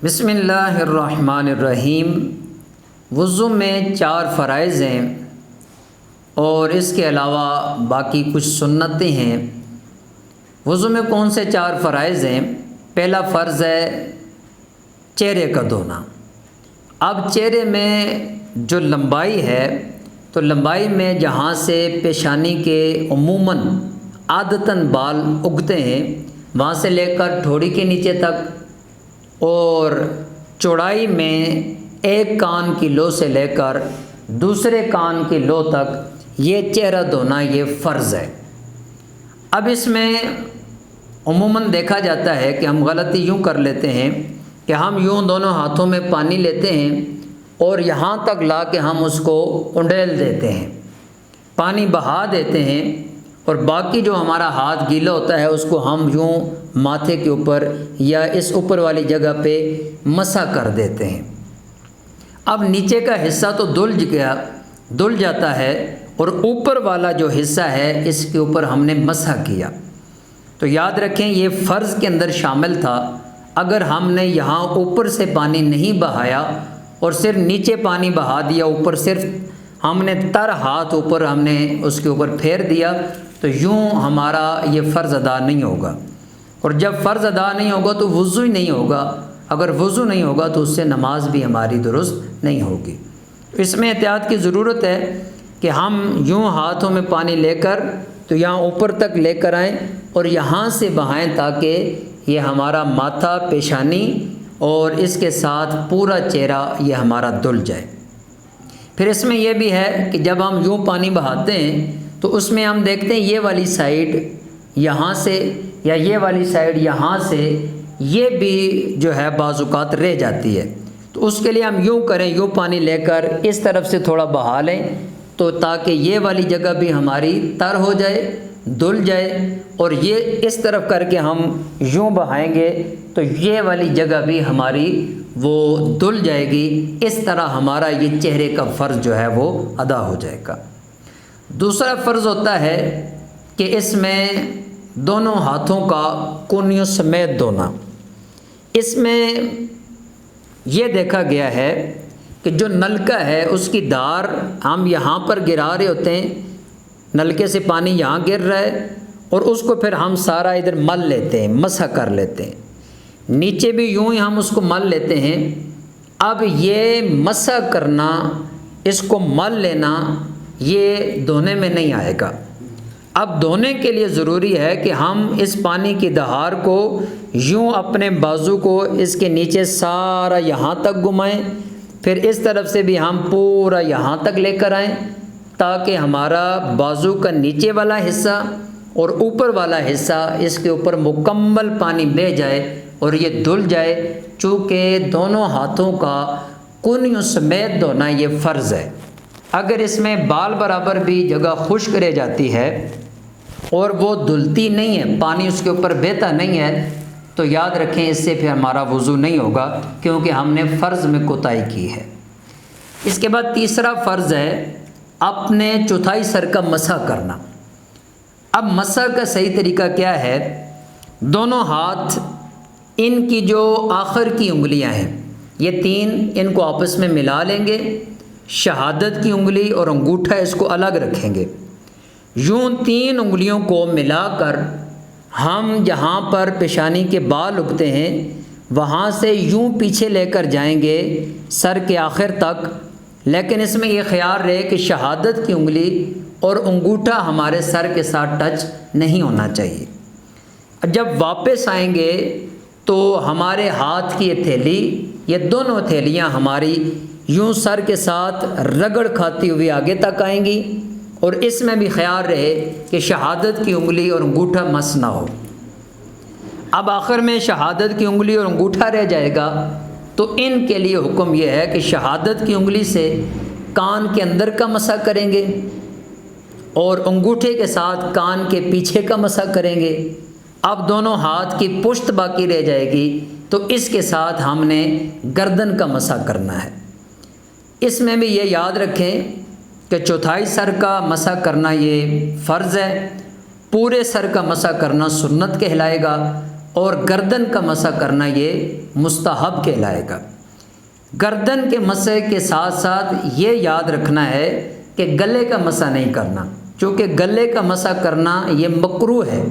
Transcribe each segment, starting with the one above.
بسم اللہ الرحمن الرحیم۔ وضو میں 4 فرائض ہیں اور اس کے علاوہ باقی کچھ سنتیں ہیں۔ وضو میں کون سے 4 فرائض ہیں؟ پہلا فرض ہے چہرے کا دھونا۔ اب چہرے میں جو لمبائی ہے تو لمبائی میں جہاں سے پیشانی کے عموماً عادتاً بال اگتے ہیں وہاں سے لے کر ٹھوڑی کے نیچے تک، اور چوڑائی میں ایک کان کی لو سے لے کر دوسرے کان کی لو تک یہ چہرہ دھونا یہ فرض ہے۔ اب اس میں عموماً دیکھا جاتا ہے کہ ہم غلطی یوں کر لیتے ہیں کہ ہم یوں دونوں ہاتھوں میں پانی لیتے ہیں اور یہاں تک لا کے ہم اس کو انڈیل دیتے ہیں، پانی بہا دیتے ہیں، اور باقی جو ہمارا ہاتھ گیلا ہوتا ہے اس کو ہم یوں ماتھے کے اوپر یا اس اوپر والی جگہ پہ مسح کر دیتے ہیں۔ اب نیچے کا حصہ تو دھل جاتا ہے اور اوپر والا جو حصہ ہے اس کے اوپر ہم نے مسح کیا۔ تو یاد رکھیں یہ فرض کے اندر شامل تھا۔ اگر ہم نے یہاں اوپر سے پانی نہیں بہایا اور صرف نیچے پانی بہا دیا، اوپر صرف ہم نے تر ہاتھ اوپر ہم نے اس کے اوپر پھیر دیا، تو یوں ہمارا یہ فرض ادا نہیں ہوگا، اور جب فرض ادا نہیں ہوگا تو وضو ہی نہیں ہوگا۔ اگر وضو نہیں ہوگا تو اس سے نماز بھی ہماری درست نہیں ہوگی۔ اس میں احتیاط کی ضرورت ہے کہ ہم یوں ہاتھوں میں پانی لے کر تو یہاں اوپر تک لے کر آئیں اور یہاں سے بہائیں تاکہ یہ ہمارا ماتھا، پیشانی اور اس کے ساتھ پورا چہرہ یہ ہمارا دھل جائے۔ پھر اس میں یہ بھی ہے کہ جب ہم یوں پانی بہاتے ہیں تو اس میں ہم دیکھتے ہیں یہ والی سائیڈ یہاں سے یا یہ والی سائیڈ یہاں سے یہ بھی جو ہے بعض اوقات رہ جاتی ہے، تو اس کے لیے ہم یوں کریں، یوں پانی لے کر اس طرف سے تھوڑا بہا لیں تو تاکہ یہ والی جگہ بھی ہماری تر ہو جائے، دھل جائے، اور یہ اس طرف کر کے ہم یوں بہائیں گے تو یہ والی جگہ بھی ہماری وہ دھل جائے گی۔ اس طرح ہمارا یہ چہرے کا فرض جو ہے وہ ادا ہو جائے گا۔ دوسرا فرض ہوتا ہے کہ اس میں دونوں ہاتھوں کا کونیوں سمیت دھونا۔ اس میں یہ دیکھا گیا ہے کہ جو نلکا ہے اس کی دھار ہم یہاں پر گرا رہے ہوتے ہیں، نلکے سے پانی یہاں گر رہا ہے اور اس کو پھر ہم سارا ادھر مل لیتے ہیں، مسح کر لیتے ہیں، نیچے بھی یوں ہی ہم اس کو مل لیتے ہیں۔ اب یہ مسح کرنا، اس کو مل لینا، یہ دھونے میں نہیں آئے گا۔ اب دھونے کے لیے ضروری ہے کہ ہم اس پانی کی دھار کو یوں اپنے بازو کو اس کے نیچے سارا یہاں تک گھمائیں، پھر اس طرف سے بھی ہم پورا یہاں تک لے کر آئیں تاکہ ہمارا بازو کا نیچے والا حصہ اور اوپر والا حصہ اس کے اوپر مکمل پانی بہہ جائے اور یہ دھل جائے۔ چونکہ دونوں ہاتھوں کا کونیوں سمیت دھونا یہ فرض ہے۔ اگر اس میں بال برابر بھی جگہ خشک رہ جاتی ہے اور وہ دھلتی نہیں ہے، پانی اس کے اوپر بہتا نہیں ہے، تو یاد رکھیں اس سے پھر ہمارا وضو نہیں ہوگا کیونکہ ہم نے فرض میں کوتاہی کی ہے۔ اس کے بعد تیسرا فرض ہے اپنے چوتھائی سر کا مسح کرنا۔ اب مسح کا صحیح طریقہ کیا ہے؟ دونوں ہاتھ، ان کی جو آخر کی انگلیاں ہیں یہ 3، ان کو آپس میں ملا لیں گے، شہادت کی انگلی اور انگوٹھا اس کو الگ رکھیں گے۔ یوں 3 انگلیوں کو ملا کر ہم جہاں پر پیشانی کے بال اگتے ہیں وہاں سے یوں پیچھے لے کر جائیں گے سر کے آخر تک، لیکن اس میں یہ خیال رہے کہ شہادت کی انگلی اور انگوٹھا ہمارے سر کے ساتھ ٹچ نہیں ہونا چاہیے۔ جب واپس آئیں گے تو ہمارے ہاتھ کی یہ تھیلی، یہ دونوں تھیلیاں ہماری یوں سر کے ساتھ رگڑ کھاتی ہوئی آگے تک آئیں گی، اور اس میں بھی خیال رہے کہ شہادت کی انگلی اور انگوٹھا مس نہ ہو۔ اب آخر میں شہادت کی انگلی اور انگوٹھا رہ جائے گا تو ان کے لیے حکم یہ ہے کہ شہادت کی انگلی سے کان کے اندر کا مسح کریں گے اور انگوٹھے کے ساتھ کان کے پیچھے کا مسح کریں گے۔ اب دونوں ہاتھ کی پشت باقی رہ جائے گی تو اس کے ساتھ ہم نے گردن کا مسح کرنا ہے۔ اس میں بھی یہ یاد رکھیں کہ چوتھائی سر کا مسح کرنا یہ فرض ہے، پورے سر کا مسح کرنا سنت کہلائے گا، اور گردن کا مسح کرنا یہ مستحب کہلائے گا۔ گردن کے مسح کے ساتھ ساتھ یہ یاد رکھنا ہے کہ گلے کا مسح نہیں کرنا، چونکہ گلے کا مسح کرنا یہ مکروہ ہے۔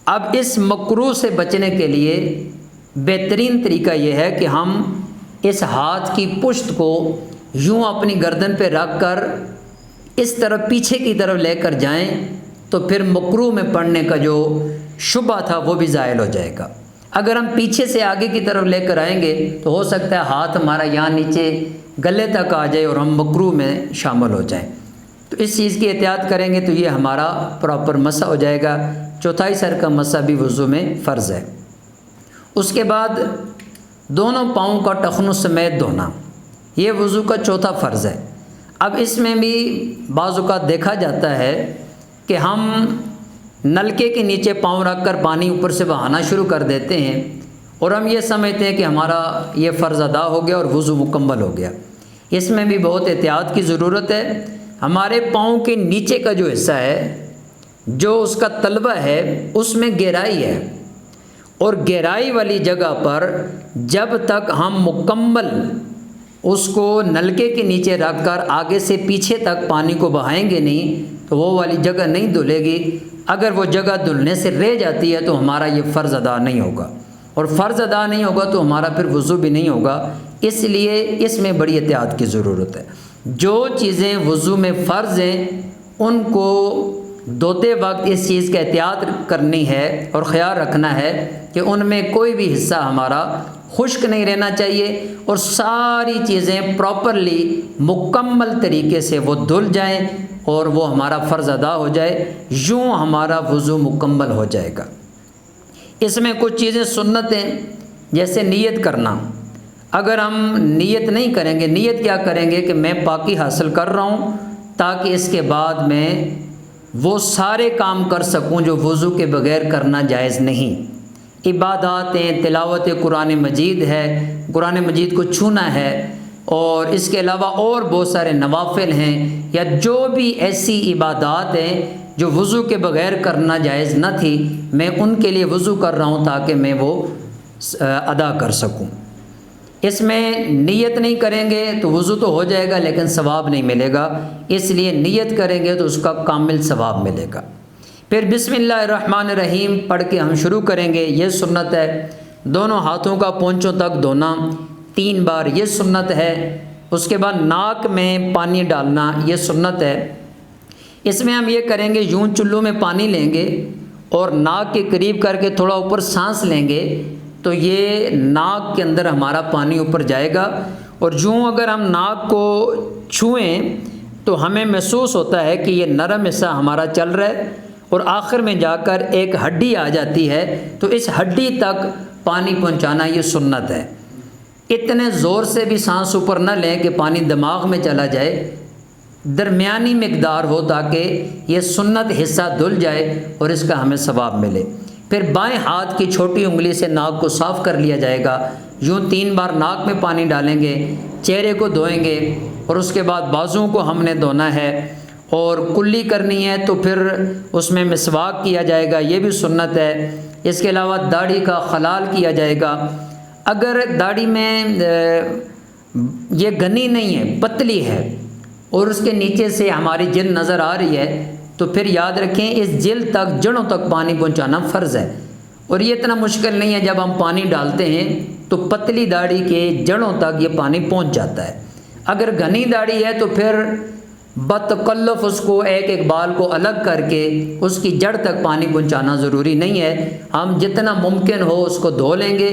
اب اس مکروہ سے بچنے کے لیے بہترین طریقہ یہ ہے کہ ہم اس ہاتھ کی پشت کو یوں اپنی گردن پہ رکھ کر اس طرف پیچھے کی طرف لے کر جائیں، تو پھر مکروہ میں پڑھنے کا جو شبہ تھا وہ بھی زائل ہو جائے گا۔ اگر ہم پیچھے سے آگے کی طرف لے کر آئیں گے تو ہو سکتا ہے ہاتھ ہمارا یہاں نیچے گلے تک آ جائے اور ہم مکروہ میں شامل ہو جائیں۔ تو اس چیز کی احتیاط کریں گے تو یہ ہمارا پراپر مسح ہو جائے گا۔ چوتھائی سر کا مسح بھی وضو میں فرض ہے۔ اس کے بعد دونوں پاؤں کا ٹخنوں سمیت دھونا، یہ وضو کا چوتھا فرض ہے۔ اب اس میں بھی بعض اوقات دیکھا جاتا ہے کہ ہم نلکے کے نیچے پاؤں رکھ کر پانی اوپر سے بہانا شروع کر دیتے ہیں اور ہم یہ سمجھتے ہیں کہ ہمارا یہ فرض ادا ہو گیا اور وضو مکمل ہو گیا۔ اس میں بھی بہت احتیاط کی ضرورت ہے۔ ہمارے پاؤں کے نیچے کا جو حصہ ہے، جو اس کا تلبہ ہے، اس میں گہرائی ہے، اور گہرائی والی جگہ پر جب تک ہم مکمل اس کو نلکے کے نیچے رکھ کر آگے سے پیچھے تک پانی کو بہائیں گے نہیں تو وہ والی جگہ نہیں دھلے گی۔ اگر وہ جگہ دھلنے سے رہ جاتی ہے تو ہمارا یہ فرض ادا نہیں ہوگا، اور فرض ادا نہیں ہوگا تو ہمارا پھر وضو بھی نہیں ہوگا۔ اس لیے اس میں بڑی احتیاط کی ضرورت ہے۔ جو چیزیں وضو میں فرض ہیں ان کو دھوتے وقت اس چیز کا احتیاط کرنی ہے اور خیال رکھنا ہے کہ ان میں کوئی بھی حصہ ہمارا خشک نہیں رہنا چاہیے، اور ساری چیزیں پراپرلی مکمل طریقے سے وہ دھل جائیں اور وہ ہمارا فرض ادا ہو جائے، یوں ہمارا وضو مکمل ہو جائے گا۔ اس میں کچھ چیزیں سنت ہیں، جیسے نیت کرنا۔ اگر ہم نیت نہیں کریں گے، نیت کیا کریں گے کہ میں پاکی حاصل کر رہا ہوں تاکہ اس کے بعد میں وہ سارے کام کر سکوں جو وضو کے بغیر کرنا جائز نہیں۔ عبادات ہیں، تلاوت قرآن مجید ہے، قرآن مجید کو چھونا ہے، اور اس کے علاوہ اور بہت سارے نوافل ہیں، یا جو بھی ایسی عبادات ہیں جو وضو کے بغیر کرنا جائز نہ تھی، میں ان کے لیے وضو کر رہا ہوں تاکہ میں وہ ادا کر سکوں۔ اس میں نیت نہیں کریں گے تو وضو تو ہو جائے گا لیکن ثواب نہیں ملے گا، اس لیے نیت کریں گے تو اس کا کامل ثواب ملے گا۔ پھر بسم اللہ الرحمن الرحیم پڑھ کے ہم شروع کریں گے، یہ سنت ہے۔ دونوں ہاتھوں کا پونچھوں تک دھونا 3 بار، یہ سنت ہے۔ اس کے بعد ناک میں پانی ڈالنا، یہ سنت ہے۔ اس میں ہم یہ کریں گے، یوں چلو میں پانی لیں گے اور ناک کے قریب کر کے تھوڑا اوپر سانس لیں گے تو یہ ناک کے اندر ہمارا پانی اوپر جائے گا، اور یوں اگر ہم ناک کو چھوئیں تو ہمیں محسوس ہوتا ہے کہ یہ نرم حصہ ہمارا چل رہا ہے، اور آخر میں جا کر ایک ہڈی آ جاتی ہے تو اس ہڈی تک پانی پہنچانا یہ سنت ہے۔ اتنے زور سے بھی سانس اوپر نہ لیں کہ پانی دماغ میں چلا جائے، درمیانی مقدار ہو تاکہ یہ سنت حصہ دھل جائے اور اس کا ہمیں ثواب ملے۔ پھر بائیں ہاتھ کی چھوٹی انگلی سے ناک کو صاف کر لیا جائے گا، یوں 3 بار ناک میں پانی ڈالیں گے، چہرے کو دھوئیں گے، اور اس کے بعد بازوؤں کو ہم نے دھونا ہے، اور کلی کرنی ہے تو پھر اس میں مسواک کیا جائے گا، یہ بھی سنت ہے۔ اس کے علاوہ داڑھی کا خلال کیا جائے گا۔ اگر داڑھی میں یہ گھنی نہیں ہے، پتلی ہے، اور اس کے نیچے سے ہماری جلد نظر آ رہی ہے تو پھر یاد رکھیں اس جلد تک، جڑوں تک پانی پہنچانا فرض ہے، اور یہ اتنا مشکل نہیں ہے۔ جب ہم پانی ڈالتے ہیں تو پتلی داڑھی کے جڑوں تک یہ پانی پہنچ جاتا ہے۔ اگر گھنی داڑھی ہے تو پھر بتکلف اس کو ایک ایک بال کو الگ کر کے اس کی جڑ تک پانی پہنچانا ضروری نہیں ہے۔ ہم جتنا ممکن ہو اس کو دھو لیں گے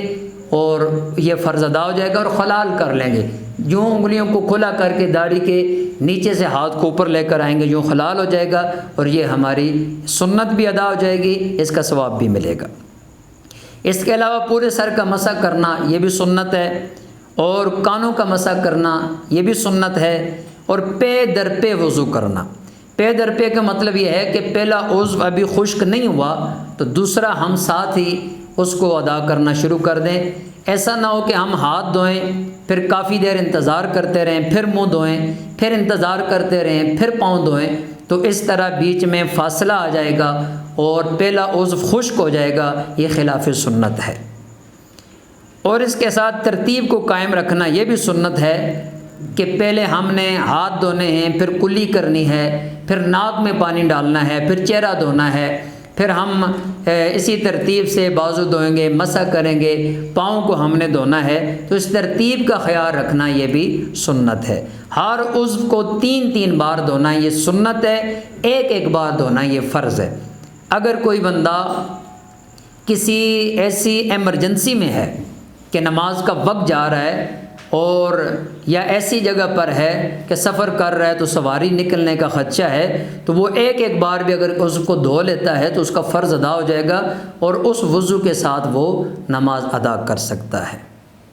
اور یہ فرض ادا ہو جائے گا، اور خلال کر لیں گے، یوں انگلیوں کو کھلا کر کے داڑھی کے نیچے سے ہاتھ کو اوپر لے کر آئیں گے، یوں خلال ہو جائے گا، اور یہ ہماری سنت بھی ادا ہو جائے گی، اس کا ثواب بھی ملے گا۔ اس کے علاوہ پورے سر کا مسح کرنا یہ بھی سنت ہے، اور کانوں کا مسح کرنا یہ بھی سنت ہے، اور پے در پے وضو کرنا۔ پے در پے کا مطلب یہ ہے کہ پہلا عضو ابھی خشک نہیں ہوا تو دوسرا ہم ساتھ ہی اس کو ادا کرنا شروع کر دیں۔ ایسا نہ ہو کہ ہم ہاتھ دھوئیں، پھر کافی دیر انتظار کرتے رہیں، پھر منہ دھوئیں، پھر انتظار کرتے رہیں، پھر پاؤں دھوئیں، تو اس طرح بیچ میں فاصلہ آ جائے گا اور پہلا عضو خشک ہو جائے گا، یہ خلاف سنت ہے۔ اور اس کے ساتھ ترتیب کو قائم رکھنا یہ بھی سنت ہے کہ پہلے ہم نے ہاتھ دھونے ہیں، پھر کلی کرنی ہے، پھر ناک میں پانی ڈالنا ہے، پھر چہرہ دھونا ہے، پھر ہم اسی ترتیب سے بازو دھوئیں گے، مسح کریں گے، پاؤں کو ہم نے دھونا ہے۔ تو اس ترتیب کا خیال رکھنا یہ بھی سنت ہے۔ ہر عضو کو 3 بار دھونا یہ سنت ہے، ایک بار دھونا یہ فرض ہے۔ اگر کوئی بندہ کسی ایسی ایمرجنسی میں ہے کہ نماز کا وقت جا رہا ہے اور یا ایسی جگہ پر ہے کہ سفر کر رہا ہے تو سواری نکلنے کا خدشہ ہے، تو وہ ایک بار بھی اگر اس کو دھو لیتا ہے تو اس کا فرض ادا ہو جائے گا اور اس وضو کے ساتھ وہ نماز ادا کر سکتا ہے۔